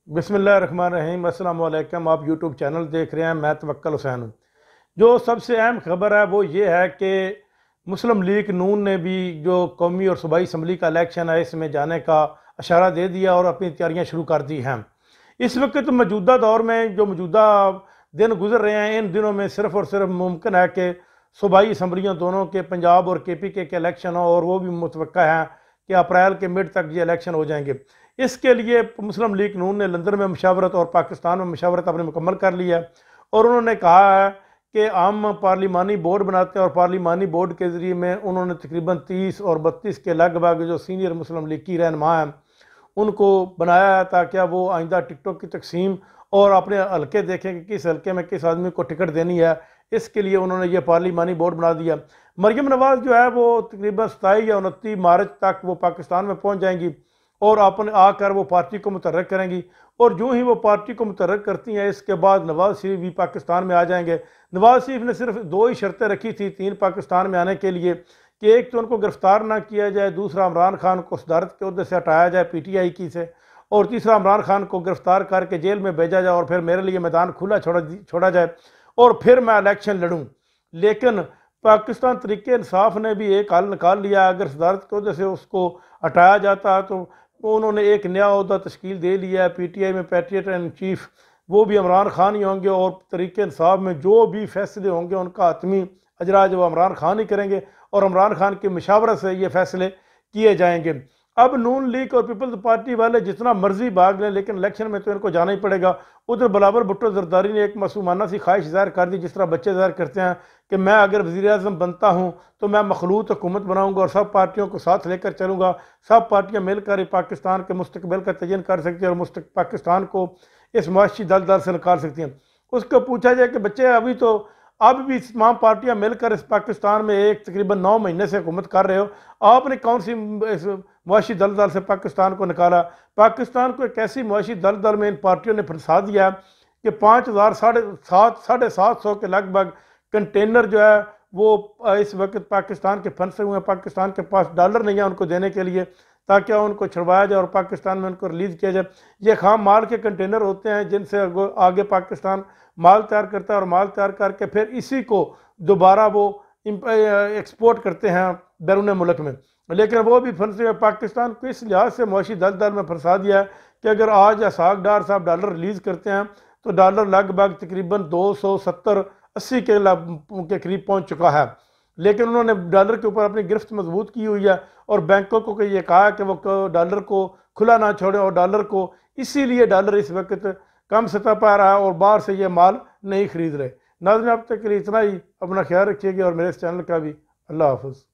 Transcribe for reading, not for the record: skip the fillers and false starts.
बिस्मिल्लाहिर्रहमानिर्रहीम। अस्सलाम वालेकुम। आप यूट्यूब चैनल देख रहे हैं, मैं तवक्कल हुसैन हूँ। जो सबसे अहम खबर है वो ये है कि मुस्लिम लीग नून ने भी जो कौमी और सूबाई असम्बली का इलेक्शन है इसमें जाने का इशारा दे दिया और अपनी तैयारियाँ शुरू कर दी हैं। इस वक्त मौजूदा दौर में जो मौजूदा दिन गुजर रहे हैं, इन दिनों में सिर्फ़ और सिर्फ मुमकिन है कि सूबाई असम्बलियों दोनों के पंजाब और KPK के इलेक्शन हो, और वो भी मुतवक्का है कि अप्रैल के मिड तक ये इलेक्शन हो जाएंगे। इसके लिए मुस्लिम लीग नून ने लंदन में मशावरत और पाकिस्तान में मशावरत अपनी मुकम्मल कर ली है, और उन्होंने कहा है कि हम पार्लिमानी बोर्ड बनाते हैं, और पार्लिमानी बोर्ड के ज़रिए में उन्होंने तकरीबन 30 और 32 के लगभग जो सीनियर मुस्लिम लीग की रहनुमा हैं उनको बनाया है, ताकि वो आइंदा टिकटों की तकसीम और अपने हल्के देखें कि किस हल्के में किस आदमी को टिकट देनी है। इसके लिए उन्होंने ये पार्लिमानी बोर्ड बना दिया। मरियम नवाज़ जो है वो तकरीबन 27 या 29 मार्च तक वो पाकिस्तान में पहुँच जाएंगी और अपने आकर वो पार्टी को मुतहर्रिक करेंगी, और जो ही वो पार्टी को मुतहर्रिक करती हैं इसके बाद नवाज़ शरीफ भी पाकिस्तान में आ जाएंगे। नवाज़ शरीफ ने सिर्फ 2 ही शर्तें रखी थी 3 पाकिस्तान में आने के लिए, कि एक तो उनको गिरफ्तार ना किया जाए, दूसरा इमरान खान को सदारत के अहदे से हटाया जाए PTI की से, और तीसरा इमरान खान को गिरफ्तार करके जेल में भेजा जाए और फिर मेरे लिए मैदान खुला छोड़ा जाए और फिर मैं इलेक्शन लड़ूँ। लेकिन पाकिस्तान तरीके इंसाफ ने भी एक हल निकाल लिया। अगर सदारत के अहदे से उसको हटाया जाता तो उन्होंने एक नया अहदा तश्कील दे लिया है PTI में, पैट्रियट इन चीफ, वो भी इमरान खान ही होंगे, और तरीके इंसाफ में जो भी फैसले होंगे उनका हतमी अजराज वो इमरान खान ही करेंगे, और इमरान खान की मशावरत से ये फैसले किए जाएंगे। अब नून लीग और पीपल्स पार्टी वाले जितना मर्जी भाग लें, लेकिन इलेक्शन में तो इनको जाना ही पड़ेगा। उधर बिलावल भुट्टो जरदारी ने एक मासूमाना सी ख्वाहिश ज़ाहिर कर दी, जिस तरह बच्चे ज़ाहिर करते हैं कि मैं अगर वज़ीर आज़म बनता हूँ तो मैं मखलूत हुकूमत बनाऊँगा और सब पार्टियों को साथ लेकर चलूँगा, सब पार्टियाँ मिलकर ही पाकिस्तान के मुस्तकबिल का तयन कर सकती हैं और पाकिस्तान को इस मुआशी दलदल से निकाल सकती हैं। उसको पूछा जाए कि बच्चे अब भी तमाम पार्टियां मिलकर इस पाकिस्तान में एक तकरीबन 9 महीने से हुकूमत कर रहे हो, आपने कौन सी इस मुआशी दलदल से पाकिस्तान को निकाला? पाकिस्तान को एक ऐसी मुआशी दलदल में इन पार्टियों ने फंसा दिया कि 5000 साढ़े सात सौ के लगभग कंटेनर जो है वो इस वक्त पाकिस्तान के फंसे हुए हैं। पाकिस्तान के पास डॉलर नहीं है उनको देने के लिए, ताकि उनको छुड़वाया जाए और पाकिस्तान में उनको रिलीज़ किया जाए। ये खाम माल के कंटेनर होते हैं जिनसे आगे पाकिस्तान माल तैयार करता है, और माल तैयार करके फिर इसी को दोबारा वो एक्सपोर्ट करते हैं बैरून मुल्क में। लेकिन वो भी फंसे हुए। पाकिस्तान को इस लिहाज से मुआशी दलदल में फंसा दिया है कि अगर आज इसहाक डार साहब डॉलर रिलीज़ करते हैं तो डॉलर लगभग तकरीबन 270-80 के करीब पहुँच चुका है। लेकिन उन्होंने डॉलर के ऊपर अपनी गिरफ्त मजबूत की हुई है, और बैंकों को ये कहा कि वो डॉलर को खुला ना छोड़ें, और डॉलर को इसीलिए डॉलर इस वक्त कम सतह पर रहा है और बाहर से ये माल नहीं खरीद रहे। नाज़रीन, अब तक के लिए इतना ही। अपना ख्याल रखिएगा और मेरे इस चैनल का भी। अल्लाह हाफ़िज़।